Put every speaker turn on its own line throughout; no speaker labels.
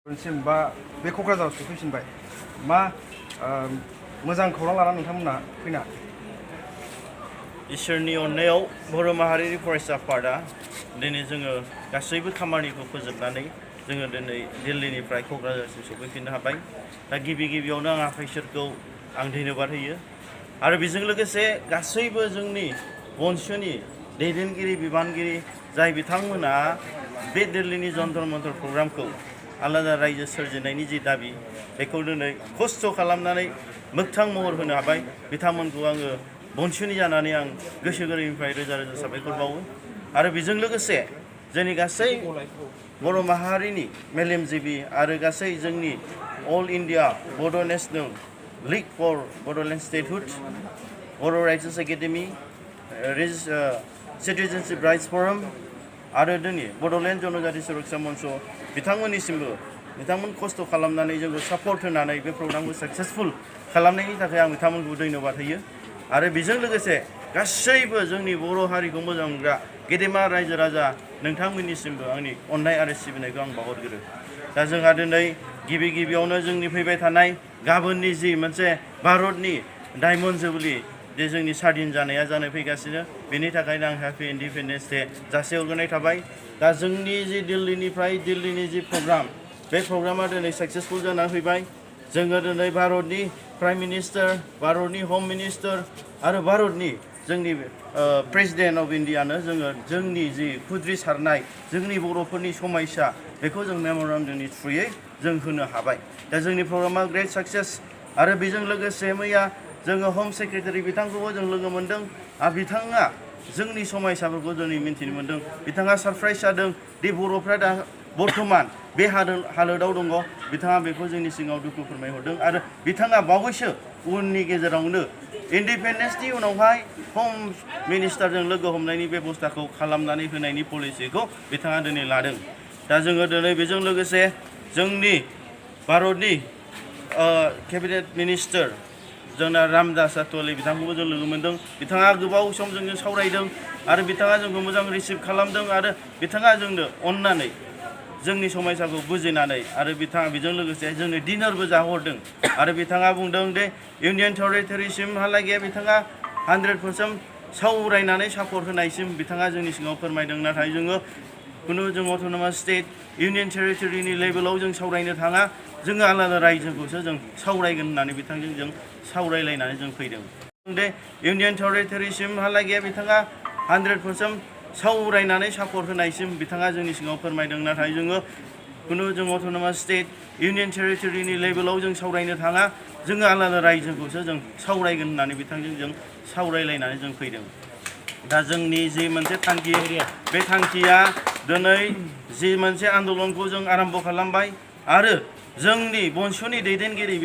सिम बा बे क'क्राझाराव सफैफिनबाय मा मोजां खौरां लाना नोंथांमोना फैना
इसोरनि अननायाव बर' माहारिनि फरायसा आफादा दिनै जोङो गासैबो खामानिखौ फोजोबनानै जोङो दिनै दिल्लीनिफ्राय क'क्राझारसिम सफैफिननो हाबाय। दा गिबियावनो आं आफा इसोरखौ धन्यबाद होयो आरो बेजों लोगोसे गासैबो जोंनि बनसुनि दैदेनगिरि बिबानगिरि जाय बिथांमोना बे दिल्लीनि जन्तर मन्तर प्रग्रामखौ आलादा रायजो सोरजिनायनि जि दाबि बेखौ दिनै खस्थ' खालामनानै मोगथां महर होनो हाबाय बिथांमोनखौ आङो बनसुनि जानानै आं गोसो गोरबोनिफ्राय रोजा रोजा साबायखर बावो आरो बेजों लोगोसे जोंनि गासै बर' माहारिनि मेलेमजिबि आरो गासै जोंनि all India Bodo' national league for Bodoland statehood Boro' writers academy citizenship rights forum आरो दिनै बड'लेण्ड जनजाति सुरक्षा मन्च बिथांमोननिसिमबो बिथांमोन खस्थ' खालामनानै जोंखौ सापर्ट होनानै बे प्रग्रामखौ साक्सेसफुल खालामनायनि थाखाय आं बिथांमोनखौ धन्यबाद होयो आरो बेजों लोगोसे गासैबो जोंनि बर' हारिखौ मोजां मोनग्रा गेदेमा रायजो राजा नोंथांमोननिसिमबो आंनि अननाय आरो सिबिनायखौ आं बावहरग्रो। दा जोंहा दिनै गिबियावनो जोंनि फैबाय थानाय गाबोननि जि मोनसे भारतनि डायमन्ड जुबली जे जोंनि स्वाधीन जानाया जानो फैगासिनो बेनि थाखायनो आं हेपि इन्डिपेन्डेन्स डे जासिहरग्रोनाय थाबाय। दा जोंनि जि दिल्लीनि जि प्रग्राम बे प्रग्रामा दिनै साक्सेसफुल जानानै फैबाय। जोङो दिनै भारतनि प्राइम मिनिस्टार भारतनि हम मिनिस्टार आरो भारतनि जोंनि प्रेसिडेन्ट अफ इन्डियानो जोङो जोंनि जि खुद्रिसारनाय जोंनि बर'फोरनि समयसा बेखौ जों मेम'रेन्डामनि थ्रुयै जों होनो हाबाय। दा जोंनि प्रग्रामा ग्रेट साक्सेस आरो बेजों लोगोसे मैया जोङो हम सेक्रेटारि बिथांखौबो जों लोगो मोन्दों आरो बिथाङा जोंनि समयसाफोरखौ दिनै मिन्थिनो मोन्दों। बिथाङा सारप्राइज जादों दि बर'फ्रा दा बर्थमान बे हालोदाव दङ। बिथाङा बेखौ जोंनि सिगाङाव दुखु फोरमायहरदों आरो बिथाङा बावैसो उननि गेजेरावनो इन्डिपेन्डेन्सनि उनावहाय हम मिनिस्टारजों लोगो हमनायनि बेब'स्थाखौ खालामनानै होनायनि पलिसिखौ बिथाङा दिनै लादों। दा जोङो दिनै बेजों लोगोसे जोंनि भारतनि केबिनेट मिनिस्टार जोंना रामदास आठवाले बिथांखौबो जों लोगो मोन्दों। बिथाङा गोबाव सम जोंजों सावरायदों आरो बिथाङा जोंखौ मोजां रिसिभ खालामदों आरो बिथाङा जोंनो अननानै जोंनि समयसाखौ बुजिनानै आरो बिथाङा बेजों लोगोसे जोंनो डिनारबो जाहरदों आरो बिथाङा बुंदों दे इउनियन टेरिटरिसिमहालागै बिथाङा 100% सावरायनानै सापर्ट होनायसिम बिथाङा जोंनि सिगाङाव फोरमायदों। नाथाय जों अट'नमास स्टेट इउनियन टेरिटरिनि लेभेलाव जों सावरायनो थाङा जोङो आलादा रायजोखौसो जों सावरायगोन होननानै बिथांजों जों सावरायलायनानै जों फैदों। दे इउनियन टेरिटरिसिमहालागै बिथाङा 100% सावरायनानै सापर्ट होनायसिम बिथाङा जोंनि सिगाङाव फोरमायदों। नाथाय जों अट'नमास स्टेट इउनियन टेरिटरिनि लेभेलाव जों सावरायनो थाङा जोङो आलादा रायजोखौसो जों सावरायगोन होननानै बिथांजों जों सावरायलायनानै जों फैदों। दा जोंनि जि मोनसे थांखि बे थांखिया दिनै जि मोनसे आन्दलनखौ जों आरम्भ खालामबाय आरो जोंनि बनसुनि दैदेनगिरि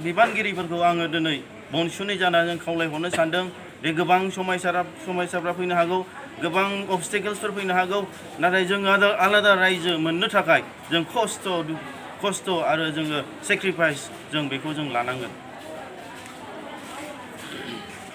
बिबानगिरिफोरखौ आङो दिनै बनसुनि जानानै जों खावलायहरनो सानदों। बे गोबां समयसाफ्रा फैनो हागौ गोबां अबस्टेकेल्सफोर फैनो हागौ नाथाय जोङो आलादा रायजो मोननो थाखाय जों खस्थ' आरो जोङो सेक्रिफाइस जों बेखौ जों लानांगोन।